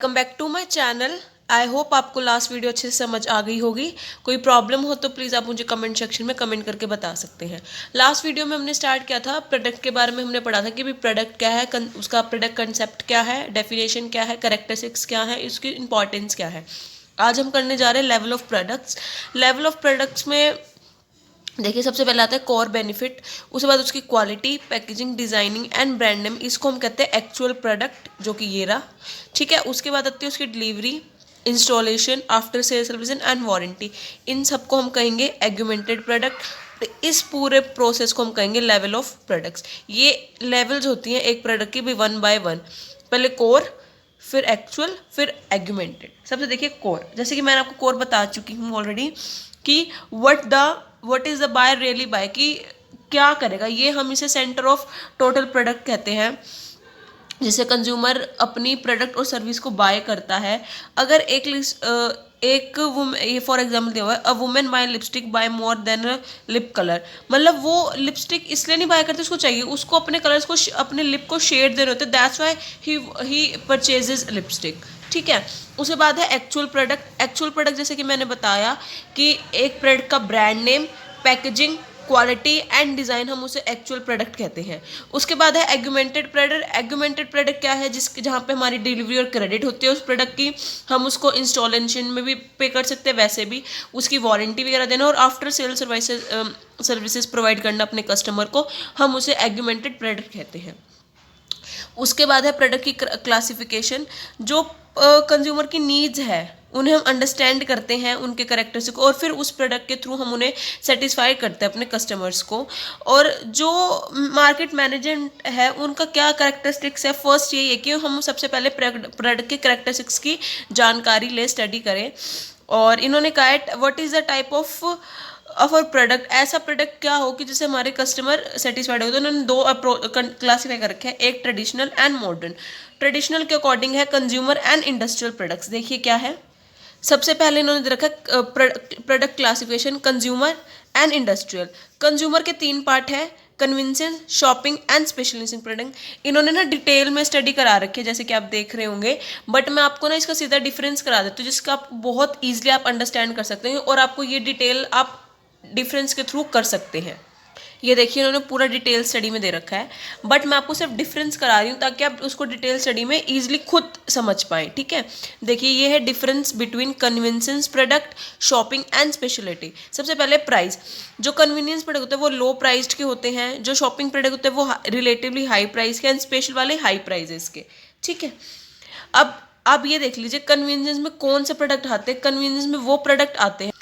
Welcome back to my channel. I hope आपको last video अच्छे से समझ आ गई होगी। कोई प्रॉब्लम हो तो प्लीज़ आप मुझे कमेंट सेक्शन में कमेंट करके बता सकते हैं। लास्ट वीडियो में हमने स्टार्ट किया था प्रोडक्ट के बारे में। हमने पढ़ा था कि भी प्रोडक्ट क्या है, उसका प्रोडक्ट कंसेप्ट क्या है, डेफिनेशन क्या है, कैरेक्टरिस्टिक्स क्या है, इसकी इंपॉर्टेंस क्या है। आज हम करने जा रहे हैं level of products. Level of products में देखिए सबसे पहले आता है कोर बेनिफिट, उसके बाद उसकी quality, packaging, designing and brand name. इसको हम कहते हैं एक्चुअल प्रोडक्ट, जो कि ये रहा। ठीक है, उसके बाद आती है उसकी delivery, installation, after sale service and warranty. इन सबको हम कहेंगे एग्यूमेंटेड प्रोडक्ट। तो इस पूरे प्रोसेस को हम कहेंगे लेवल ऑफ प्रोडक्ट्स। ये लेवल्स होती हैं एक प्रोडक्ट की भी, 1 by 1। पहले कोर, फिर एक्चुअल, फिर एग्यूमेंटेड। सबसे देखिए कोर, जैसे कि मैंने आपको कोर बता चुकी हूँ ऑलरेडी कि what is the buyer really buy, कि क्या करेगा ये। हम इसे सेंटर ऑफ टोटल प्रोडक्ट कहते हैं, जिसे कंज्यूमर अपनी प्रोडक्ट और सर्विस को बाय करता है। अगर एक वुमेन, ये फॉर एग्जाम्पल दिया हुआ है, a women buy lipstick buy more than lip colour. मतलब वो लिपस्टिक इसलिए नहीं बाय करती, उसको चाहिए, उसको अपने कलर्स को, अपने लिप को शेड देने होते, that's why he purchases lipstick. ठीक है, उसके बाद है एक्चुअल प्रोडक्ट। एक्चुअल प्रोडक्ट जैसे कि मैंने बताया कि एक प्रोडक्ट का brand name, packaging, quality and design, हम उसे एक्चुअल प्रोडक्ट कहते हैं। उसके बाद है एग्यूमेंटेड प्रोडक्ट। एग्यूमेंटेड प्रोडक्ट क्या है, जहाँ पे हमारी डिलीवरी और क्रेडिट होती है उस प्रोडक्ट की। हम उसको इंस्टॉलेशन में भी पे कर सकते हैं, वैसे भी उसकी वारंटी वगैरह देना, और आफ्टर सेल सर्विसेज प्रोवाइड करना अपने कस्टमर को, हम उसे एग्यूमेंटेड प्रोडक्ट कहते हैं। उसके बाद है प्रोडक्ट की क्लासिफिकेशन। जो कंज्यूमर की नीड्स है उन्हें हम अंडरस्टैंड करते हैं, उनके करेक्टर्स को, और फिर उस प्रोडक्ट के थ्रू हम उन्हें सेटिस्फाई करते हैं अपने कस्टमर्स को। और जो मार्केट मैनेजमेंट है उनका क्या करेक्टरिस्टिक्स है, फर्स्ट यही है कि हम सबसे पहले प्रोडक्ट के करेक्टरिस्टिक्स की जानकारी ले, स्टडी करें। और इन्होंने कहा है what is the type of our product, ऐसा प्रोडक्ट क्या हो कि जिससे हमारे कस्टमर सेटिस्फाइड हो। तो उन्होंने दो क्लासीफाई कर रखे हैं, एक ट्रेडिशनल एंड मॉडर्न। ट्रेडिशनल के अकॉर्डिंग है कंज्यूमर एंड इंडस्ट्रियल प्रोडक्ट्स। देखिए क्या है, सबसे पहले इन्होंने दे रखा product classification consumer and industrial. Consumer के 3 पार्ट है, convenience, shopping and specialising product. इन्होंने ना डिटेल में स्टडी करा रखी है, जैसे कि आप देख रहे होंगे, बट मैं आपको ना इसका सीधा डिफरेंस करा देती हूँ, जिसका आप बहुत ईजिली आप अंडरस्टैंड कर सकते हैं, और आपको ये डिटेल आप डिफरेंस के थ्रू कर सकते हैं। ये देखिए इन्होंने पूरा डिटेल स्टडी में दे रखा है, बट मैं आपको सिर्फ डिफरेंस करा रही हूँ ताकि आप उसको डिटेल स्टडी में इजीली खुद समझ पाएँ। ठीक है, देखिए ये है difference between convenience product, shopping and speciality. सबसे पहले प्राइस। जो कन्वीनियंस प्रोडक्ट होते हैं वो लो प्राइस्ड के होते हैं, जो शॉपिंग प्रोडक्ट होते हैं वो रिलेटिवली हाई प्राइस के, एंड स्पेशल वाले हाई प्राइजेस के। ठीक है, अब ये देख लीजिए कन्वीनियंस में कौन से प्रोडक्ट आते हैं। कन्वीनियंस में वो प्रोडक्ट आते हैं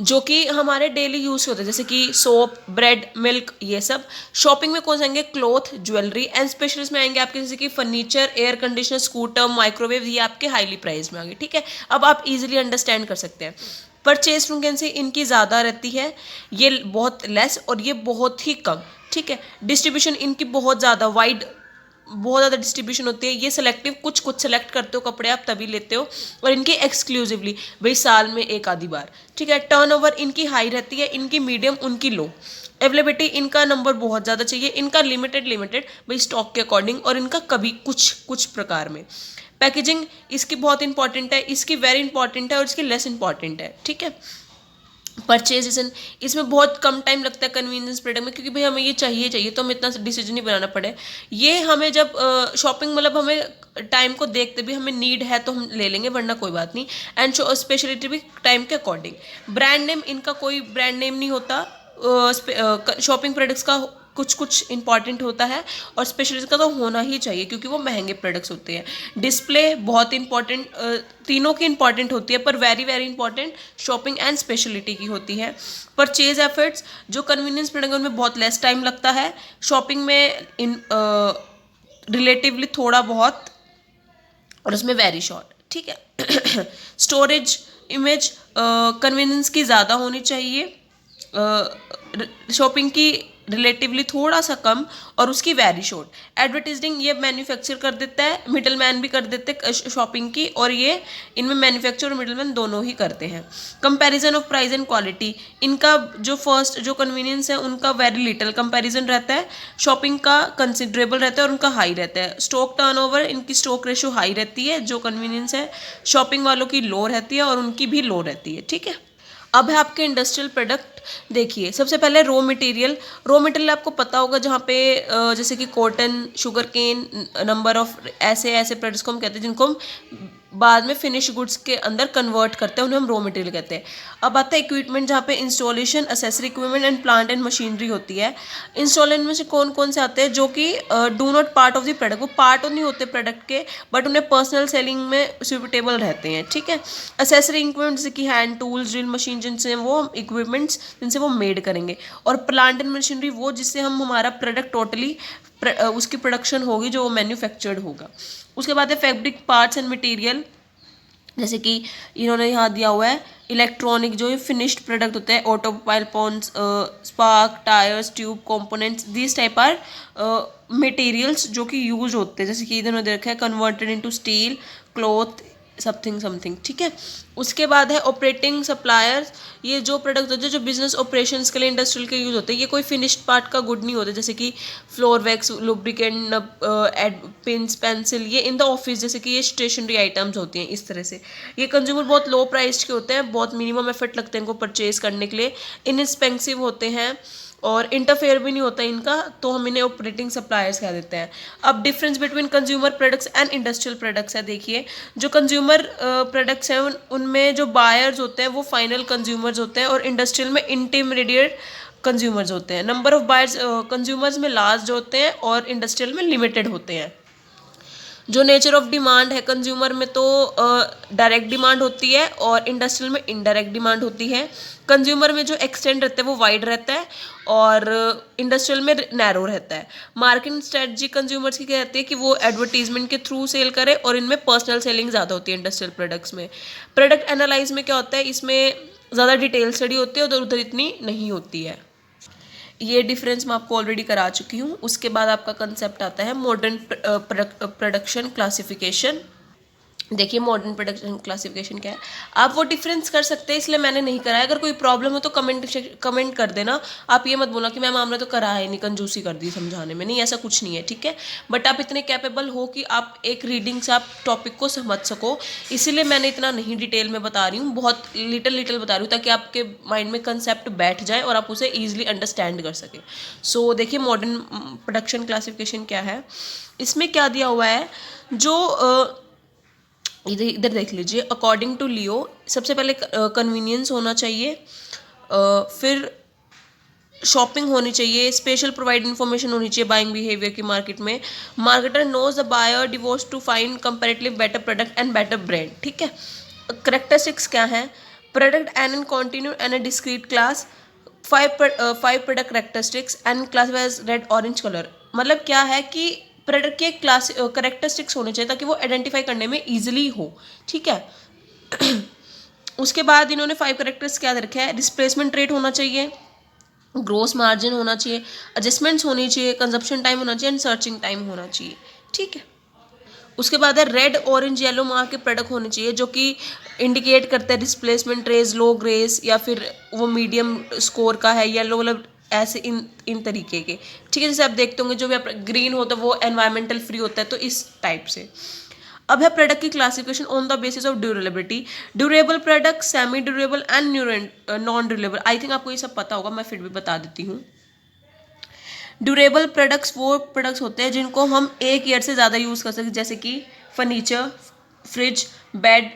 जो कि हमारे डेली यूज होते हैं, जैसे कि सोप, ब्रेड, मिल्क, ये सब। शॉपिंग में कौन से आएंगे, क्लॉथ, ज्वेलरी, एंड स्पेशलिस्ट में आएंगे आपके जैसे कि furniture, air conditioner, scooter, microwave, ये आपके हाईली प्राइस में आएंगे। ठीक है, अब आप इजीली अंडरस्टैंड कर सकते हैं। परचेज फ्रीक्वेंसी इनकी ज़्यादा रहती है, ये बहुत लेस और ये बहुत ही कम। ठीक है, डिस्ट्रीब्यूशन इनकी बहुत ज़्यादा वाइड, बहुत ज़्यादा डिस्ट्रीब्यूशन होती है। ये सेलेक्टिव, कुछ कुछ सेलेक्ट करते हो कपड़े आप तभी लेते हो, और इनकी एक्सक्लूसिवली भाई साल में एक आधी बार। ठीक है, टर्नओवर इनकी हाई रहती है, इनकी मीडियम, उनकी लो। अवेलेबिलिटी इनका नंबर बहुत ज़्यादा चाहिए, इनका लिमिटेड भाई स्टॉक के अकॉर्डिंग, और इनका कभी कुछ प्रकार में। पैकेजिंग इसकी बहुत इंपॉर्टेंट है, इसकी वेरी इंपॉर्टेंट है, और इसकी लेस इंपॉर्टेंट है। ठीक है, परचेजेशन इसमें बहुत कम टाइम लगता है कन्वीनियंस प्रोडक्ट में, क्योंकि भाई हमें ये चाहिए तो हमें इतना डिसीजन नहीं बनाना पड़े। ये हमें जब शॉपिंग, मतलब हमें टाइम को देखते भी हमें नीड है तो हम ले लेंगे, वरना कोई बात नहीं। एंड स्पेशलिटी भी टाइम के अकॉर्डिंग। ब्रांड नेम इनका कोई ब्रांड नेम नहीं होता, शॉपिंग प्रोडक्ट्स का कुछ इंपॉर्टेंट होता है, और स्पेशलिस्ट का तो होना ही चाहिए क्योंकि वो महंगे प्रोडक्ट्स होते हैं। डिस्प्ले बहुत इंपॉर्टेंट, तीनों की इंपॉर्टेंट होती है, पर very very important shopping and speciality की होती है। परचेज एफर्ट्स, जो कन्वीनियंस प्रोडक्ट उनमें बहुत लेस टाइम लगता है, शॉपिंग में रिलेटिवली थोड़ा बहुत, और उसमें वेरी शॉर्ट। ठीक है, स्टोरेज इमेज कन्वीनियंस की ज़्यादा होनी चाहिए, शॉपिंग की रिलेटिवली थोड़ा सा कम और उसकी वेरी शॉर्ट। एडवर्टाइजिंग ये मैन्युफैक्चर कर देता है, मिडल मैन भी कर देते हैं शॉपिंग की, और ये इनमें मैन्युफैक्चर और मिडल मैन दोनों ही करते हैं। Comparison of price and quality, इनका जो फर्स्ट जो कन्वीनियंस है उनका वेरी लिटिल कंपैरिजन रहता है, शॉपिंग का कंसिडरेबल रहता है और उनका हाई रहता है। स्टॉक टर्नओवर, इनकी स्टॉक रेशो हाई रहती है, जो कन्वीनियंस है शॉपिंग वालों की लो रहती है और उनकी भी लो रहती है। ठीक है, अब है आपके इंडस्ट्रियल प्रोडक्ट। देखिए सबसे पहले रॉ मटेरियल आपको पता होगा, जहाँ पे जैसे कि cotton, sugar cane, number of ऐसे प्रोडक्ट्स को हम कहते हैं जिनको हम बाद में फिनिश गुड्स के अंदर कन्वर्ट करते हैं, उन्हें हम रॉ मटेरियल कहते हैं। अब आता है इक्विपमेंट, जहाँ पे installation, accessory equipment and plant and machinery होती है। इंस्टॉलेशन में से कौन कौन से आते हैं जो कि do not part of the product, वो पार्ट नहीं होते प्रोडक्ट के बट उन्हें पर्सनल सेलिंग में सुटेबल रहते हैं। ठीक है, एसेसरी इक्विपमेंट जैसे कि हैंड टूल्स, ड्रिल मशीन, जिनसे वो इक्विपमेंट्स जिनसे वो मेड करेंगे, और प्लांट एंड मशीनरी वो जिससे हम हमारा प्रोडक्ट टोटली उसकी प्रोडक्शन होगी, जो मैन्युफैक्चर्ड होगा। उसके बाद है फैब्रिक पार्ट्स एंड मटेरियल, जैसे कि इन्होंने यहाँ दिया हुआ है इलेक्ट्रॉनिक, जो ये फिनिश्ड प्रोडक्ट होते हैं, ऑटोमोबाइल पॉन्स, spark, tyres, tube components, this type are materials जो कि यूज होते हैं। जैसे कि इन्होंने देखा है converted into steel, cloth, something. ठीक है, उसके बाद है ऑपरेटिंग सप्लायर्स, ये जो प्रोडक्ट होते हैं जो बिजनेस ऑपरेशंस के लिए इंडस्ट्रियल के यूज होते हैं, ये कोई फिनिश्ड पार्ट का गुड नहीं होते, जैसे कि floor wax, lubricant, pins, pencil, ये इन द ऑफिस, जैसे कि ये स्टेशनरी आइटम्स होती हैं इस तरह से। ये कंज्यूमर बहुत लो प्राइस के होते हैं, बहुत मिनिमम एफर्ट लगते हैं इनको परचेज करने के लिए, इनएक्सपेंसिव होते हैं और इंटरफेयर भी नहीं होता इनका, तो हम इन्हें ऑपरेटिंग सप्लायर्स कह देते हैं। अब difference between consumer products and industrial products है। देखिए जो कंज्यूमर प्रोडक्ट्स हैं उनमें जो बायर्स होते हैं वो फाइनल कंज्यूमर्स होते हैं, और इंडस्ट्रियल में इंटरमीडिएट कंज्यूमर्स होते हैं। नंबर ऑफ बायर्स कंज्यूमर्स में लार्ज होते हैं और इंडस्ट्रियल में लिमिटेड होते हैं। जो नेचर ऑफ डिमांड है, कंज्यूमर में तो डायरेक्ट डिमांड होती है और इंडस्ट्रियल में इनडायरेक्ट डिमांड होती है। कंज्यूमर में जो एक्सटेंड रहता है वो वाइड रहता है और इंडस्ट्रियल में नैरो रहता है। मार्केटिंग स्ट्रेटजी कंज्यूमर्स की क्या रहती है कि वो एडवर्टीजमेंट के थ्रू सेल करे, और इनमें पर्सनल सेलिंग ज़्यादा होती है इंडस्ट्रियल प्रोडक्ट्स में। प्रोडक्ट एनालाइज में क्या होता है, इसमें ज़्यादा डिटेल स्टडी होती है, उधर उधर इतनी नहीं होती है। ये डिफरेंस मैं आपको ऑलरेडी करा चुकी हूँ। उसके बाद आपका कंसेप्ट आता है मॉडर्न प्रोडक्शन क्लासिफिकेशन। देखिए मॉडर्न प्रोडक्शन क्लासिफिकेशन क्या है, आप वो डिफरेंस कर सकते हैं, इसलिए मैंने नहीं करा है। अगर कोई प्रॉब्लम हो तो कमेंट कर देना। आप ये मत बोलना कि मैम हमने तो करा है नहीं, कंजूसी कर दी समझाने में, नहीं ऐसा कुछ नहीं है। ठीक है, बट आप इतने कैपेबल हो कि आप एक रीडिंग से आप टॉपिक को समझ सको, इसीलिए मैंने इतना नहीं डिटेल में बता रही हूँ, बहुत लिटिल बता रही हूँ, ताकि आपके माइंड में कंसेप्ट बैठ जाए और आप उसे ईजिली अंडरस्टैंड कर सकें। सो देखिए मॉडर्न प्रोडक्शन क्लासिफिकेशन क्या है, इसमें क्या दिया हुआ है, जो इधर देख लीजिए। अकॉर्डिंग टू लियो, सबसे पहले कन्वीनियंस होना चाहिए, फिर शॉपिंग होनी चाहिए, स्पेशल प्रोवाइड इन्फॉर्मेशन होनी चाहिए बाइंग बिहेवियर की मार्केट में। Marketer knows the buyer divorce to find comparatively better product and better brand. ठीक है, करेक्टरिस्टिक्स क्या है, product and continue and a discrete class, five product characteristics and classifies red orange colour. मतलब क्या है कि प्रोडक्ट के क्लास करेक्टरिस्टिक्स होने चाहिए ताकि वो आइडेंटिफाई करने में ईजिली हो। ठीक है, उसके बाद इन्होंने 5 करेक्टर्स क्या रखे हैं, डिस्प्लेसमेंट रेट होना चाहिए, ग्रोस मार्जिन होना चाहिए, एडजस्टमेंट्स होनी चाहिए, कंजप्शन टाइम होना चाहिए एंड सर्चिंग टाइम होना चाहिए। ठीक है, उसके बाद है रेड ऑरेंज येलो मार्क के प्रोडक्ट होने चाहिए जो कि इंडिकेट करते हैं डिस्प्लेसमेंट रेस, लो ग्रेस, या फिर वो मीडियम स्कोर का है, येलो मतलब ऐसे इन तरीके के। ठीक है, जैसे आप देखते होंगे जो भी आप ग्रीन होता है वो एनवायरमेंटल फ्री होता है, तो इस टाइप से। अब है प्रोडक्ट की classification on the basis of durability, durable product, semi durable and non durable. I think आपको ये सब पता होगा, मैं फिर भी बता देती हूँ। ड्यूरेबल प्रोडक्ट्स वो प्रोडक्ट्स होते हैं जिनको हम 1 ईयर से ज़्यादा यूज़ कर सकते हैं, जैसे कि furniture, fridge, bed,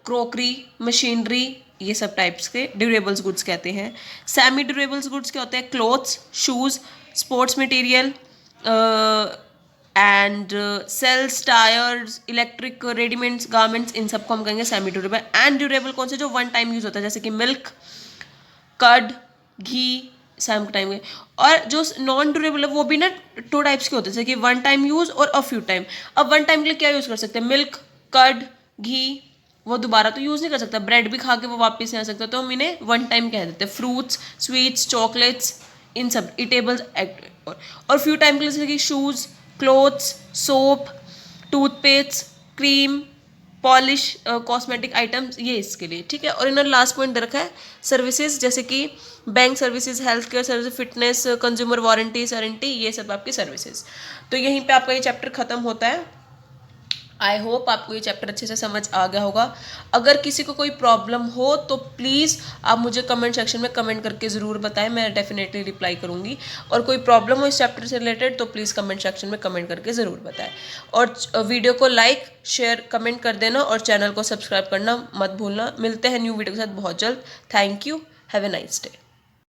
crockery, machinery, ये सब टाइप्स के ड्यूरेबल्स गुड्स कहते हैं। सेमी ड्यूरेबल्स गुड्स क्या होते हैं, clothes, shoes, sports material and sales, tyres, electric, readymades, garments, इन सबको हम कहेंगे सेमी ड्यूरेबल। एंड ड्यूरेबल कौन से, जो 1 टाइम यूज़ होता है, जैसे कि मिल्क, कर्ड, घी, सेम टाइम के। और जो नॉन ड्यूरेबल है वो भी ना 2 टाइप्स के होते हैं, जैसे कि 1 टाइम यूज़ और अ फ्यू टाइम। अब 1 टाइम के लिए क्या यूज़ कर सकते हैं, मिल्क, कर्ड, घी, वो दोबारा तो यूज़ नहीं कर सकता, ब्रेड भी खा के वो वापस नहीं आ सकता, तो हम इन्हें 1 टाइम कह देते हैं। फ्रूट्स, स्वीट्स, चॉकलेट्स, इन सब ईटेबल्स और फ्यू टाइम के लिए जैसे कि shoes, clothes, soap, toothpaste, cream, polish, cosmetic items, ये इसके लिए, ठीक है। और इन्होंने लास्ट पॉइंट दे रखा है सर्विसेज, जैसे कि bank services, health care service, fitness, consumer warranty, ये सब आपकी सर्विसेज। तो यहीं पे आपका ये चैप्टर खत्म होता है। आई होप आपको ये चैप्टर अच्छे से समझ आ गया होगा। अगर किसी को कोई प्रॉब्लम हो तो प्लीज़ आप मुझे कमेंट सेक्शन में कमेंट करके ज़रूर बताएं, मैं डेफिनेटली रिप्लाई करूँगी। और कोई प्रॉब्लम हो इस चैप्टर से रिलेटेड तो प्लीज़ कमेंट सेक्शन में कमेंट करके ज़रूर बताएं। और वीडियो को लाइक, शेयर, कमेंट कर देना और चैनल को सब्सक्राइब करना मत भूलना। मिलते हैं न्यू वीडियो के साथ बहुत जल्द। Thank you. Have a nice day.